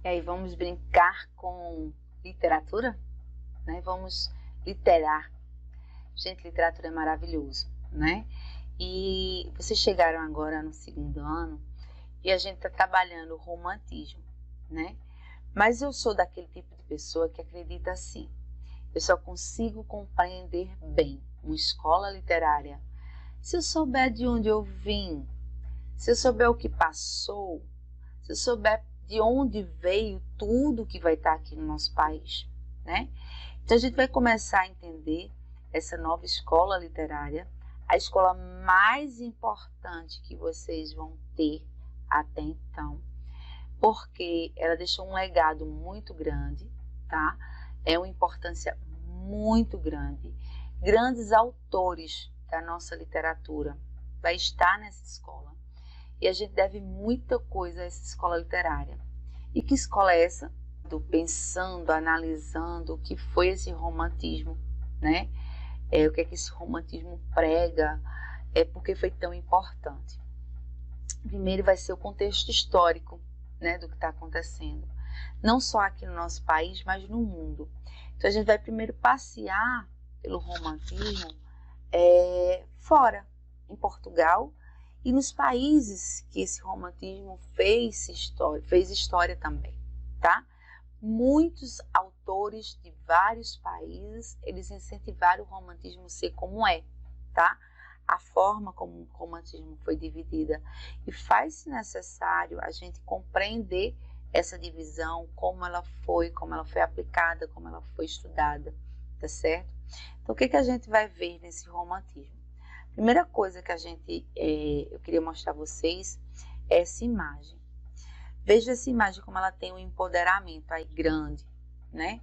aí, vamos brincar com literatura, né? Vamos literar. Gente, literatura é maravilhoso, né? E vocês chegaram agora no 2º ano e a gente está trabalhando o romantismo, né? Mas eu sou daquele tipo de pessoa que acredita assim: eu só consigo compreender bem uma escola literária se eu souber de onde eu vim, se eu souber o que passou, se eu souber de onde veio tudo que vai estar aqui no nosso país, né? Então a gente vai começar a entender essa nova escola literária, a escola mais importante que vocês vão ter até então, porque ela deixou um legado muito grande, tá? É uma importância muito grande. Grandes autores da nossa literatura vai estar nessa escola. E a gente deve muita coisa a essa escola literária. E que escola é essa? Pensando, analisando o que foi esse romantismo, né? O que é que esse romantismo prega, porque foi tão importante. Primeiro vai ser o contexto histórico, né, do que está acontecendo. Não só aqui no nosso país, mas no mundo. Então a gente vai primeiro passear pelo romantismo fora, em Portugal, e nos países que esse romantismo fez história também, tá? Muitos autores de vários países, eles incentivaram o romantismo a ser como é, tá? A forma como o romantismo foi dividida. E faz-se necessário a gente compreender essa divisão, como ela foi aplicada, como ela foi estudada, tá certo? Então, o que a gente vai ver nesse romantismo? Primeira coisa que eu queria mostrar a vocês é essa imagem. Veja essa imagem como ela tem um empoderamento aí grande, né?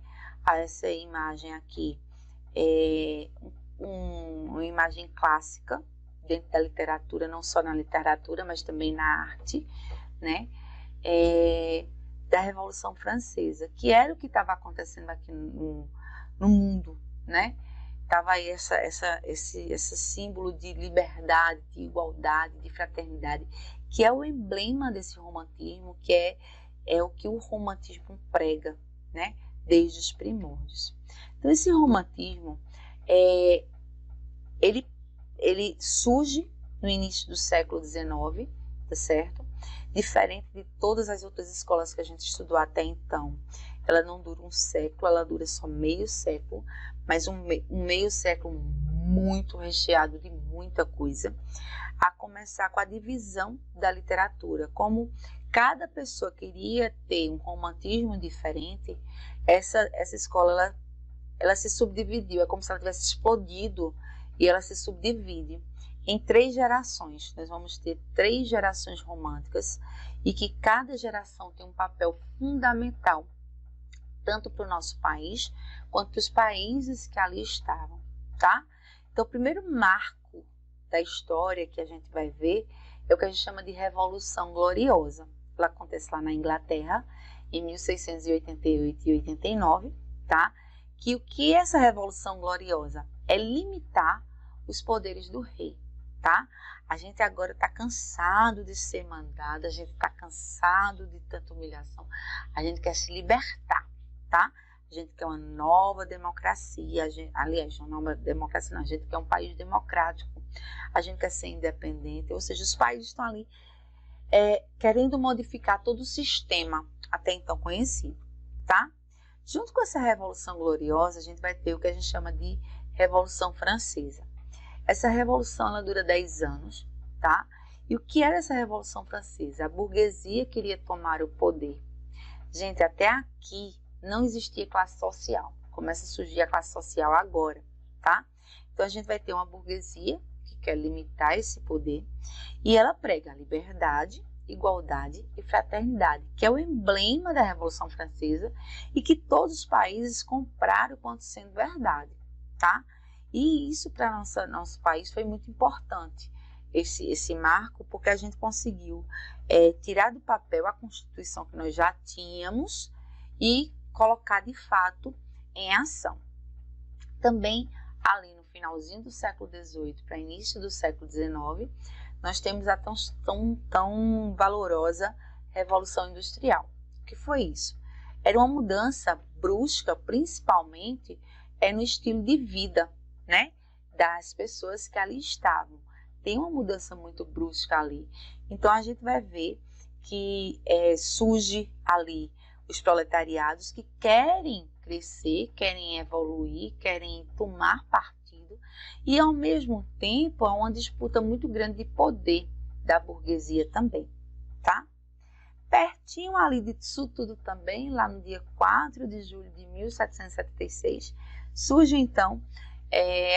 Essa imagem aqui é uma imagem clássica dentro da literatura, não só na literatura, mas também na arte, né? Da Revolução Francesa, que era o que estava acontecendo aqui no mundo, né? Tava aí esse símbolo de liberdade, de igualdade, de fraternidade, que é o emblema desse romantismo, que é o que o romantismo prega, né? Desde os primórdios. Então, esse romantismo, ele surge no início do século XIX, tá certo? Diferente de todas as outras escolas que a gente estudou até então. Ela não dura um século, ela dura só meio século, mas um meio século muito recheado de muita coisa, a começar com a divisão da literatura. Como cada pessoa queria ter um romantismo diferente, essa escola ela se subdividiu, é como se ela tivesse explodido, e ela se subdivide em 3 gerações. Nós vamos ter 3 gerações românticas, e que cada geração tem um papel fundamental, tanto para o nosso país, quanto para os países que ali estavam, tá? Então, o primeiro marco da história que a gente vai ver é o que a gente chama de Revolução Gloriosa. Ela acontece lá na Inglaterra, em 1688 e 89, tá? Que o que é essa Revolução Gloriosa? É limitar os poderes do rei, tá? A gente agora está cansado de ser mandado, a gente está cansado de tanta humilhação, a gente quer se libertar, tá? A gente quer uma nova democracia, aliás, uma nova democracia não, a gente quer um país democrático, a gente quer ser independente, ou seja, os países estão ali querendo modificar todo o sistema até então conhecido, tá? Junto com essa Revolução Gloriosa, a gente vai ter o que a gente chama de Revolução Francesa. Essa revolução, ela dura 10 anos, tá? E o que era essa Revolução Francesa? A burguesia queria tomar o poder. Gente, até aqui não existia classe social. Começa a surgir a classe social agora, tá? Então, a gente vai ter uma burguesia que quer limitar esse poder, e ela prega liberdade, igualdade e fraternidade, que é o emblema da Revolução Francesa e que todos os países compraram quanto sendo verdade, tá? E isso para nosso país foi muito importante, esse marco, porque a gente conseguiu tirar do papel a Constituição que nós já tínhamos e colocar de fato em ação. Também, ali no finalzinho do século XVIII para início do século XIX, nós temos a tão valorosa Revolução Industrial. que foi isso? Era uma mudança brusca, principalmente no estilo de vida, né, das pessoas que ali estavam. Tem uma mudança muito brusca ali. Então a gente vai ver que surge ali os proletariados que querem crescer, querem evoluir, querem tomar partido, e ao mesmo tempo há uma disputa muito grande de poder da burguesia também, tá? Pertinho ali disso tudo também, lá no dia 4 de julho de 1776, surge então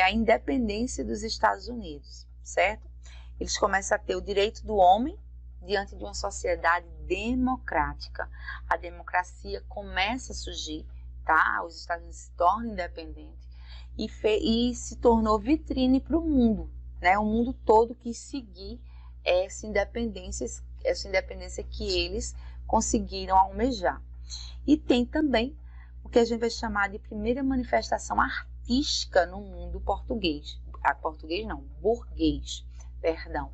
a independência dos Estados Unidos, certo? Eles começam a ter o direito do homem diante de uma sociedade democrática. A democracia começa a surgir, tá? Os Estados Unidos se tornam independentes e se tornou vitrine para o mundo, né? O mundo todo quis seguir essa independência que eles conseguiram almejar. E tem também o que a gente vai chamar de primeira manifestação artística no mundo português. Português não, burguês, perdão,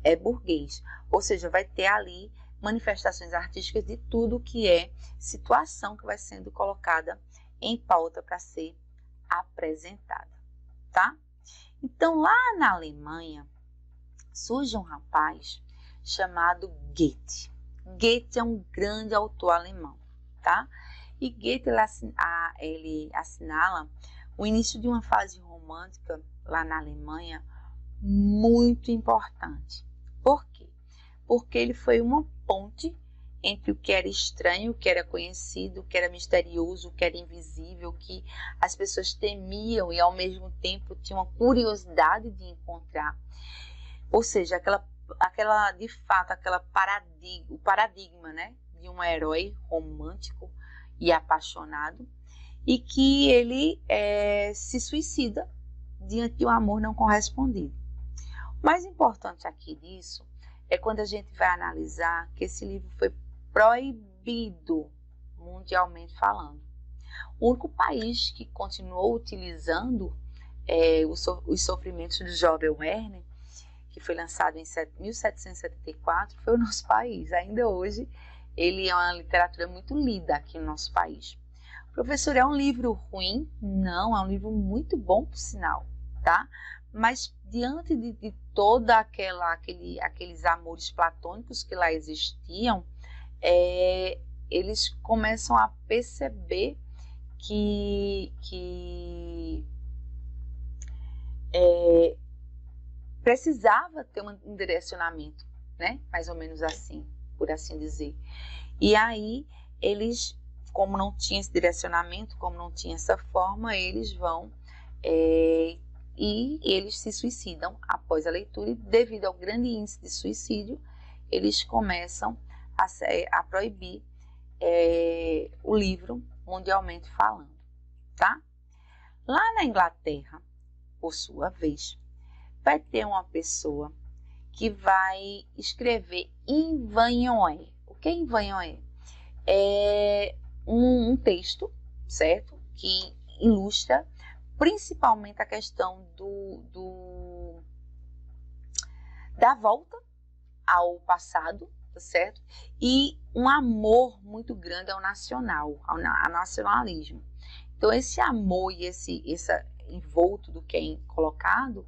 é burguês. Ou seja, vai ter ali manifestações artísticas de tudo que é situação que vai sendo colocada em pauta para ser apresentada, tá? Então, lá na Alemanha, surge um rapaz chamado Goethe. Goethe é um grande autor alemão, tá? E Goethe ele assinala o início de uma fase romântica lá na Alemanha muito importante. Por quê? Porque ele foi uma ponte entre o que era estranho, o que era conhecido, o que era misterioso, o que era invisível, o que as pessoas temiam e ao mesmo tempo tinham uma curiosidade de encontrar. Ou seja, de fato, o paradigma, né, de um herói romântico e apaixonado, e que ele se suicida diante de um amor não correspondido. O mais importante aqui disso é quando a gente vai analisar que esse livro foi proibido mundialmente falando. O único país que continuou utilizando os sofrimentos do jovem Werner, que foi lançado em 1774, foi o nosso país. Ainda hoje, ele é uma literatura muito lida aqui no nosso país. Professor, é um livro ruim? Não, é um livro muito bom, por sinal, tá? Mas diante de toda aqueles amores platônicos que lá existiam, eles começam a perceber que precisava ter um direcionamento, né? Mais ou menos assim, por assim dizer. E aí, eles, como não tinha esse direcionamento, como não tinha essa forma, eles vão e eles se suicidam após a leitura, e devido ao grande índice de suicídio, eles começam a proibir o livro mundialmente falando, tá? Lá na Inglaterra, por sua vez, vai ter uma pessoa que vai escrever Invanhoé. O que é Invanhoé? É um texto, certo? Que ilustra principalmente a questão da volta ao passado, certo? E um amor muito grande ao nacionalismo. Então, esse amor e esse envolto do que é colocado,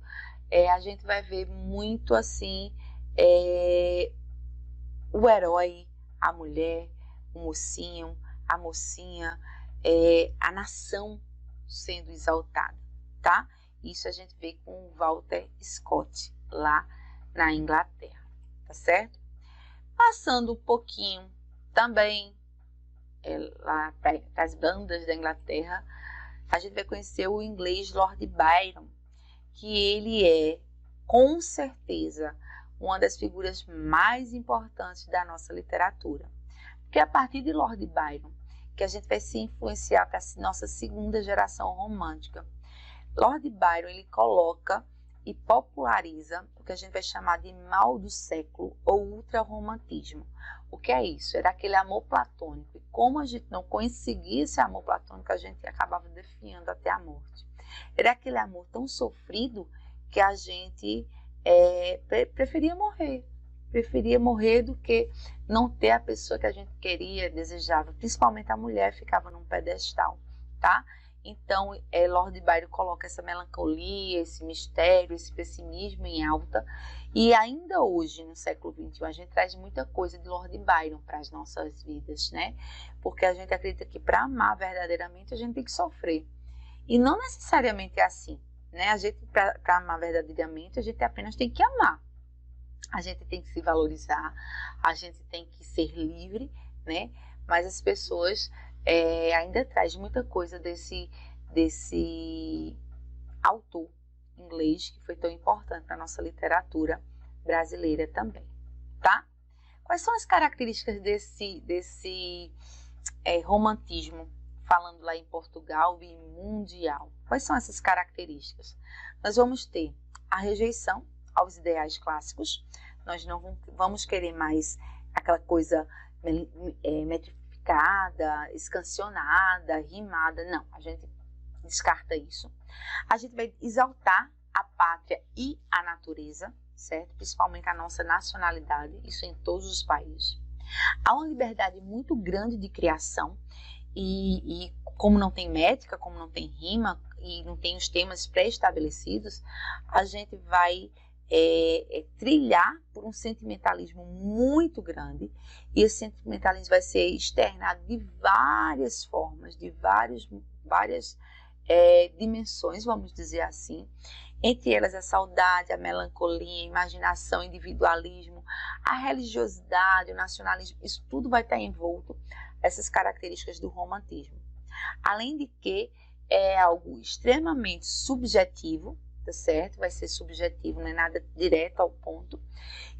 a gente vai ver muito assim o herói, a mulher, o mocinho, a mocinha, a nação sendo exaltada, tá? Isso a gente vê com Walter Scott lá na Inglaterra, tá certo? Passando um pouquinho também lá para as bandas da Inglaterra, a gente vai conhecer o inglês Lord Byron, que ele é, com certeza, uma das figuras mais importantes da nossa literatura. Porque a partir de Lord Byron, que a gente vai se influenciar para a nossa segunda geração romântica. Lord Byron, ele coloca e populariza o que a gente vai chamar de mal do século ou ultrarromantismo. O que é isso? Era aquele amor platônico. E como a gente não conseguia esse amor platônico, a gente acabava definhando até a morte. Era aquele amor tão sofrido que a gente preferia morrer. preferia morrer do que não ter a pessoa que a gente queria, desejava. Principalmente a mulher ficava num pedestal, tá? Então, Lord Byron coloca essa melancolia, esse mistério, esse pessimismo em alta. E ainda hoje, no século XXI, a gente traz muita coisa de Lord Byron para as nossas vidas, né? Porque a gente acredita que para amar verdadeiramente, a gente tem que sofrer. E não necessariamente é assim, né? A gente, para amar verdadeiramente, a gente apenas tem que amar. A gente tem que se valorizar, a gente tem que ser livre, né? Mas as pessoas ainda traz muita coisa desse autor inglês que foi tão importante para a nossa literatura brasileira também, tá? Quais são as características desse romantismo, falando lá em Portugal e mundial? Quais são essas características? Nós vamos ter a rejeição aos ideais clássicos, nós não vamos querer mais aquela coisa metrificada, escancionada, rimada, não, a gente descarta isso. A gente vai exaltar a pátria e a natureza, certo? Principalmente a nossa nacionalidade, isso em todos os países. Há uma liberdade muito grande de criação e como não tem métrica, como não tem rima e não tem os temas pré-estabelecidos, a gente vai trilhar por um sentimentalismo muito grande e esse sentimentalismo vai ser externado de várias formas, de várias dimensões, vamos dizer assim, entre elas a saudade, a melancolia, a imaginação, o individualismo, a religiosidade, o nacionalismo, isso tudo vai estar envolto essas características do romantismo. Além de que é algo extremamente subjetivo, tá certo? Vai ser subjetivo, não é nada direto ao ponto.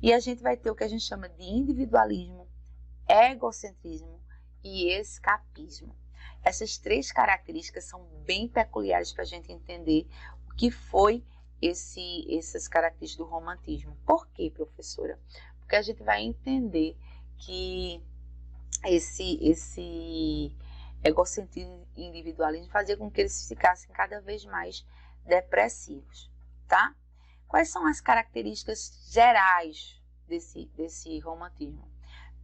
E a gente vai ter o que a gente chama de individualismo, egocentrismo e escapismo. Essas três características são bem peculiares para a gente entender o que foi essas características do romantismo. Por quê, professora? Porque a gente vai entender que esse egocentrismo e individualismo fazia com que eles ficassem cada vez mais depressivos, tá? Quais são as características gerais desse romantismo?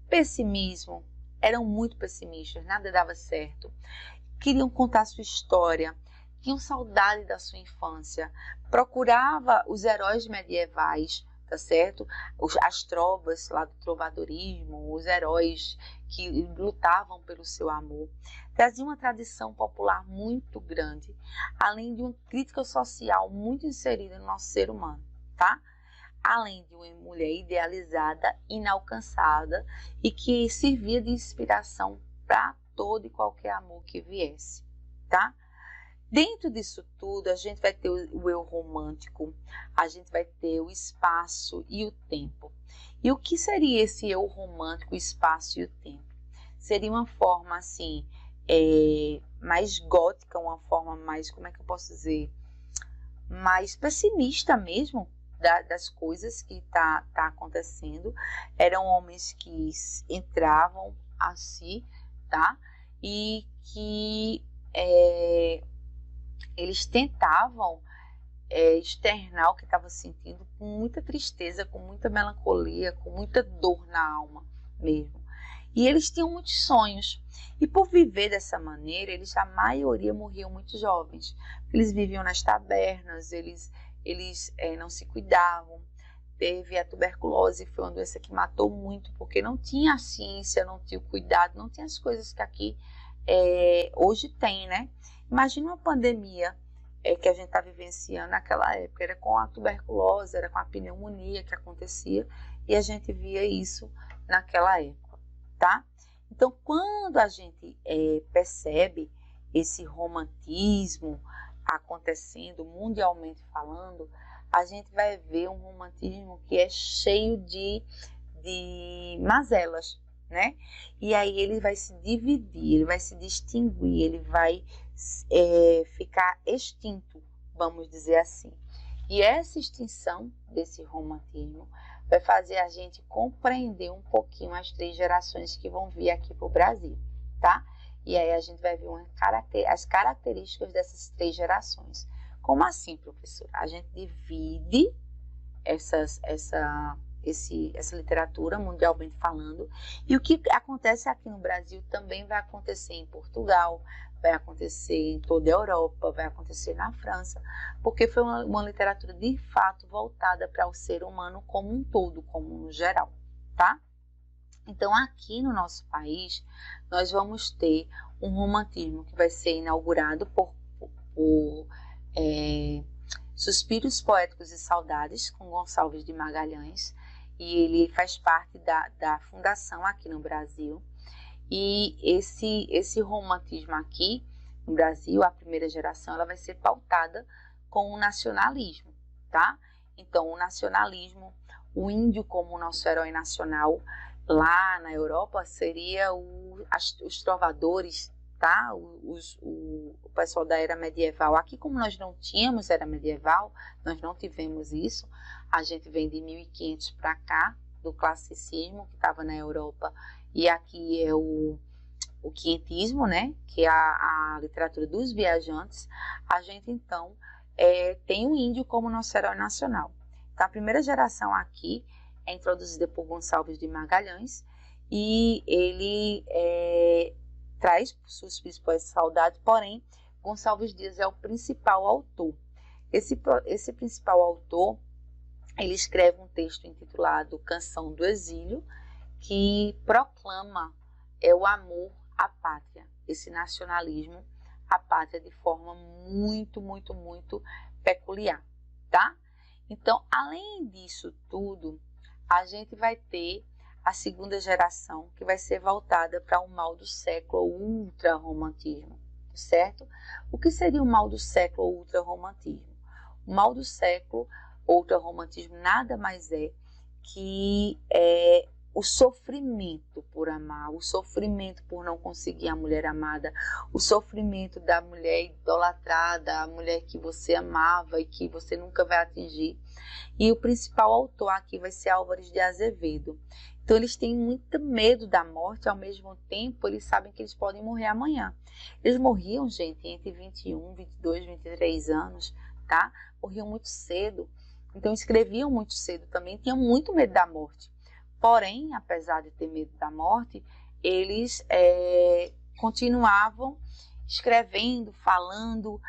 Pessimismo, eram muito pessimistas, nada dava certo, queriam contar sua história, tinham saudade da sua infância, procurava os heróis medievais, tá certo? As trovas lá do trovadorismo, os heróis que lutavam pelo seu amor, trazia uma tradição popular muito grande, além de uma crítica social muito inserida no nosso ser humano, tá? Além de uma mulher idealizada, inalcançada e que servia de inspiração para todo e qualquer amor que viesse, tá? Dentro disso tudo, a gente vai ter o eu romântico, a gente vai ter o espaço e o tempo. E o que seria esse eu romântico, o espaço e o tempo? Seria uma forma, assim, mais gótica, uma forma mais, como é que eu posso dizer, mais pessimista mesmo das coisas que tá acontecendo. Eram homens que entravam assim, tá? E que eles tentavam externar o que estavam sentindo com muita tristeza, com muita melancolia, com muita dor na alma mesmo. E eles tinham muitos sonhos. E por viver dessa maneira, a maioria morriam muito jovens. Eles viviam nas tabernas, eles não se cuidavam. Teve a tuberculose, foi uma doença que matou muito, porque não tinha a ciência, não tinha o cuidado, não tinha as coisas que aqui hoje tem, né? Imagina uma pandemia que a gente está vivenciando naquela época, era com a tuberculose, era com a pneumonia que acontecia, e a gente via isso naquela época, tá? Então, quando a gente percebe esse romantismo acontecendo mundialmente falando, a gente vai ver um romantismo que é cheio de mazelas, né? E aí ele vai se dividir, ele vai se distinguir, ele vai ficar extinto, vamos dizer assim. E essa extinção desse romantismo vai fazer a gente compreender um pouquinho as três gerações que vão vir aqui para o Brasil, tá? E aí a gente vai ver as características dessas três gerações. Como assim, professora? A gente divide essa literatura, mundialmente falando. E o que acontece aqui no Brasil também vai acontecer em Portugal, vai acontecer em toda a Europa, vai acontecer na França, porque foi uma literatura de fato voltada para o ser humano como um todo, como no geral, tá? Então, aqui no nosso país, nós vamos ter um romantismo que vai ser inaugurado por Suspiros Poéticos e Saudades, com Gonçalves de Magalhães, e ele faz parte da fundação aqui no Brasil. E esse romantismo aqui no Brasil, a primeira geração, ela vai ser pautada com o nacionalismo, tá? Então, o nacionalismo, o índio como nosso herói nacional, lá na Europa seria os trovadores, tá? O pessoal da era medieval. Aqui, como nós não tínhamos era medieval, nós não tivemos isso, a gente vem de 1500 para cá, do classicismo que estava na Europa, e aqui é o quinhentismo, né? Que é a literatura dos viajantes. A gente, então, tem o índio como nosso herói nacional. Então, a primeira geração aqui é introduzida por Gonçalves de Magalhães, e ele traz Suspiros Poéticos e Saudades, porém, Gonçalves Dias é o principal autor. Esse principal autor, ele escreve um texto intitulado Canção do Exílio, que proclama o amor à pátria, esse nacionalismo à pátria de forma muito, muito, muito peculiar, tá? Então, além disso tudo, a gente vai ter a segunda geração, que vai ser voltada para o mal do século, o ultrarromantismo, certo? O que seria o mal do século, o ultrarromantismo? O mal do século, o ultrarromantismo, nada mais é que o sofrimento por amar, o sofrimento por não conseguir a mulher amada, o sofrimento da mulher idolatrada, a mulher que você amava e que você nunca vai atingir. E o principal autor aqui vai ser Álvares de Azevedo. Então eles têm muito medo da morte, ao mesmo tempo eles sabem que eles podem morrer amanhã. Eles morriam, gente, entre 21, 22, 23 anos, tá? Morriam muito cedo, então escreviam muito cedo também, tinham muito medo da morte. Porém, apesar de ter medo da morte, eles continuavam escrevendo, falando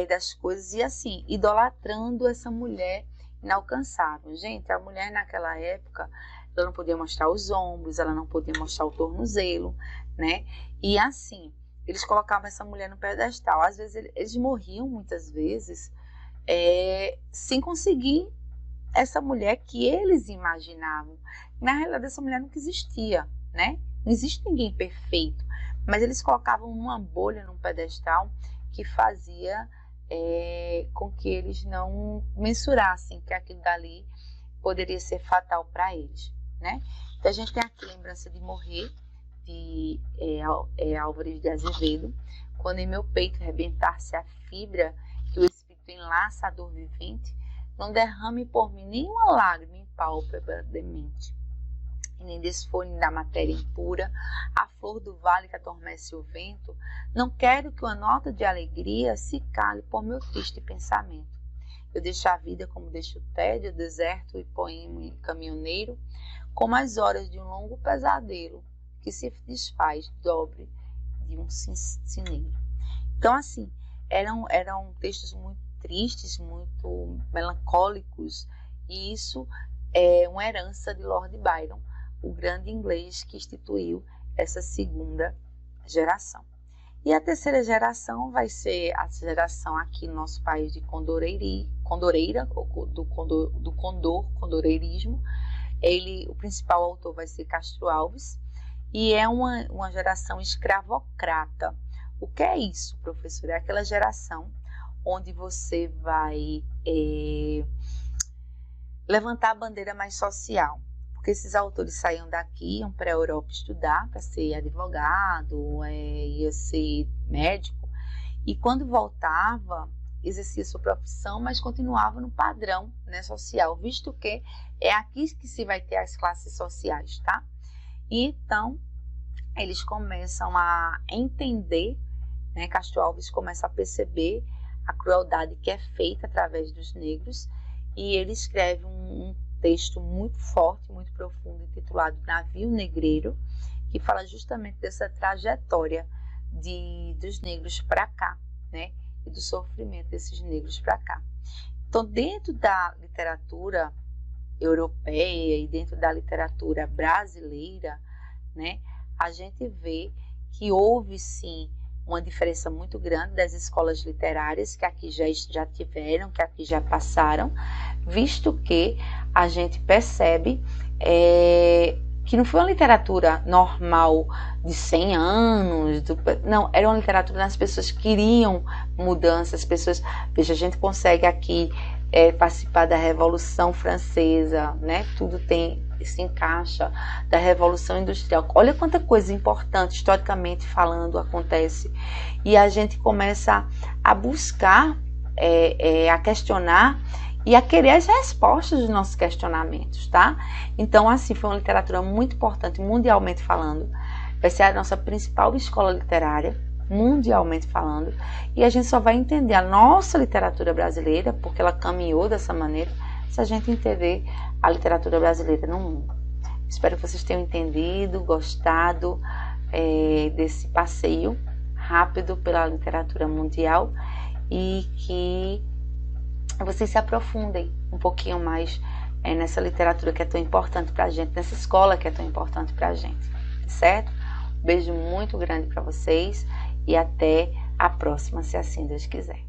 das coisas e assim, idolatrando essa mulher inalcançável. Gente, a mulher naquela época, ela não podia mostrar os ombros, ela não podia mostrar o tornozelo, né? E assim, eles colocavam essa mulher no pedestal. Às vezes, eles morriam muitas vezes sem conseguir essa mulher que eles imaginavam. Na realidade, essa mulher nunca existia, né? Não existe ninguém perfeito, mas eles colocavam uma bolha num pedestal que fazia com que eles não mensurassem que aquilo dali poderia ser fatal para eles, né? Então a gente tem aqui a lembrança de morrer de Álvares de Azevedo, quando em meu peito rebentar-se a fibra que o espírito enlaça a dor vivente, não derrame por mim nenhuma lágrima em pálpebra demente, e nem desfolhe da matéria impura a flor do vale que adormece o vento. Não quero que uma nota de alegria se cale por meu triste pensamento. Eu deixo a vida como deixo o tédio, deserto e poema e caminhoneiro, como as horas de um longo pesadelo que se desfaz dobre de um cineiro. Então, assim, eram textos muito tristes, muito melancólicos, e isso é uma herança de Lord Byron, o grande inglês que instituiu essa segunda geração. E a terceira geração vai ser a geração aqui no nosso país de condoreira, ou do condoreirismo. O principal autor vai ser Castro Alves, e é uma geração escravocrata. O que é isso, professor? É aquela geração onde você vai levantar a bandeira mais social. Porque esses autores saíam daqui, iam para a Europa estudar, para ser advogado, ia ser médico, e quando voltava, exercia sua profissão, mas continuava no padrão, né, social, visto que é aqui que se vai ter as classes sociais, tá? E então, eles começam a entender, né, Castro Alves começa a perceber a crueldade que é feita através dos negros, e ele escreve um texto muito forte, muito profundo, intitulado Navio Negreiro, que fala justamente dessa trajetória dos negros para cá, né? E do sofrimento desses negros para cá. Então, dentro da literatura europeia e dentro da literatura brasileira, né, a gente vê que houve sim uma diferença muito grande das escolas literárias que aqui já tiveram, que aqui já passaram, visto que a gente percebe que não foi uma literatura normal de 100 anos, não, era uma literatura das pessoas que queriam mudanças, pessoas, veja, a gente consegue aqui participar da Revolução Francesa, né? Tudo se encaixa, da Revolução Industrial. Olha quanta coisa importante, historicamente falando, acontece. E a gente começa a buscar, a questionar e a querer as respostas dos nossos questionamentos, tá? Então, assim, foi uma literatura muito importante, mundialmente falando. Vai ser a nossa principal escola literária, mundialmente falando, e a gente só vai entender a nossa literatura brasileira, porque ela caminhou dessa maneira, se a gente entender a literatura brasileira no mundo. Espero que vocês tenham entendido, gostado desse passeio rápido pela literatura mundial e que vocês se aprofundem um pouquinho mais nessa literatura que é tão importante para a gente, nessa escola que é tão importante para a gente, certo? Um beijo muito grande para vocês e até a próxima, se assim Deus quiser.